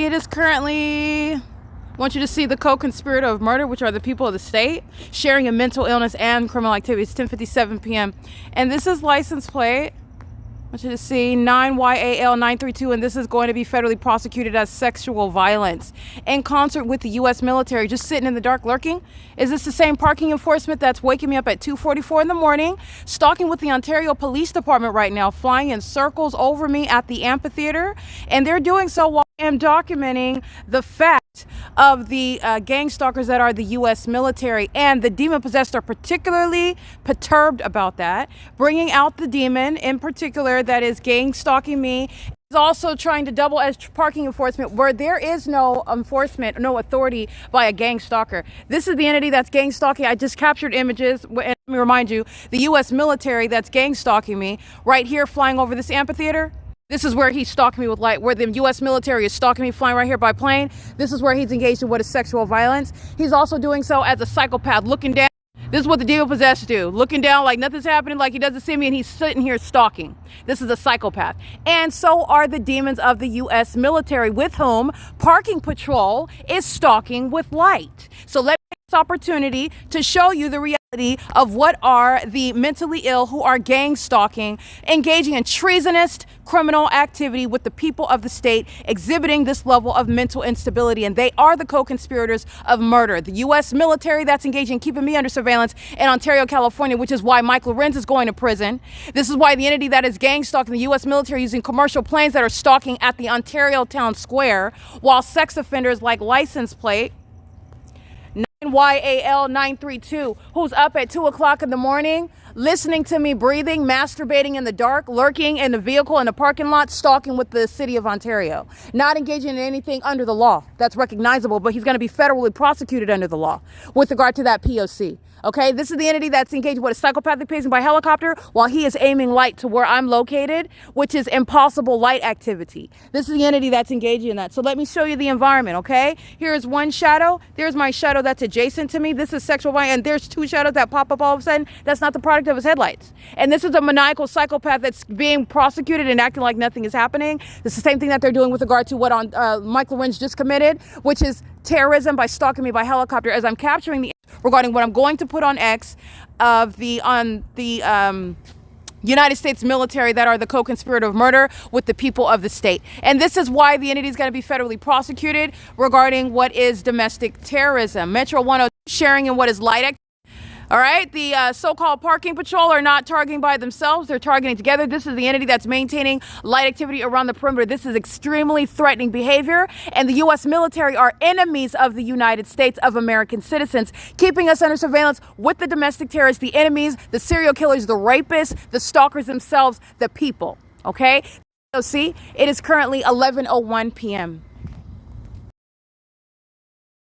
it is currently, I want you to see the co-conspirator of murder, which are the people of the state, sharing in mental illness and criminal activity. It's 10:57 p.m. And this is license plate. I want you to see 9YAL932, and this is going to be federally prosecuted as sexual violence in concert with the U.S. military. Just sitting in the dark lurking. Is this the same parking enforcement that's waking me up at 2:44 in the morning, stalking with the Ontario Police Department right now, flying in circles over me at the amphitheater? And they're doing so while I am documenting the fact of the gang stalkers that are the U.S. military, and the demon possessed are particularly perturbed about that, bringing out the demon in particular that is gang stalking me. Is also trying to double as parking enforcement where there is no enforcement, no authority by a gang stalker. This is the entity that's gang stalking. I just captured images, and let me remind you, the U.S. military that's gang stalking me right here flying over this amphitheater. This is where he's stalking me with light, where the U.S. military is stalking me flying right here by plane. This is where he's engaged in what is sexual violence. He's also doing so as a psychopath, looking down. This is what the demon possessed do, looking down like nothing's happening, like he doesn't see me, and he's sitting here stalking. This is a psychopath. And so are the demons of the U.S. military, with whom Parking Patrol is stalking with light. So let me take this opportunity to show you the reality of what are the mentally ill who are gang stalking, engaging in treasonous criminal activity with the people of the state, exhibiting this level of mental instability. And they are the co-conspirators of murder. The U.S. military that's engaging in keeping me under surveillance in Ontario, California, which is why Mike Lorenz is going to prison. This is why the entity that is gang stalking the U.S. military using commercial planes that are stalking at the Ontario town square, while sex offenders like license plate YAL932, who's up at 2 o'clock in the morning, listening to me breathing, masturbating in the dark, lurking in the vehicle in the parking lot, stalking with the city of Ontario, not engaging in anything under the law that's recognizable, but he's going to be federally prosecuted under the law with regard to that P.O.C. Okay, this is the entity that's engaged with a psychopathic pacing by helicopter while he is aiming light to where I'm located, which is impossible light activity. This is the entity that's engaging in that. So let me show you the environment, okay? Here's one shadow. There's my shadow that's adjacent to me. This is sexual violence, and there's two shadows that pop up all of a sudden. That's not the product of his headlights. And this is a maniacal psychopath that's being prosecuted and acting like nothing is happening. It's the same thing that they're doing with regard to what Mike Lorenz just committed, which is terrorism by stalking me by helicopter, as I'm capturing the regarding what I'm going to put on X of the United States military that are the co-conspirator of murder with the people of the state. And this is why the entity is going to be federally prosecuted regarding what is domestic terrorism. Metro 102 sharing in what is light activity. All right, the so-called Parking Patrol are not targeting by themselves. They're targeting together. This is the entity that's maintaining light activity around the perimeter. This is extremely threatening behavior. And the U.S. military are enemies of the United States, of American citizens, keeping us under surveillance with the domestic terrorists, the enemies, the serial killers, the rapists, the stalkers themselves, the people. Okay? So see, it is currently 11:01 p.m.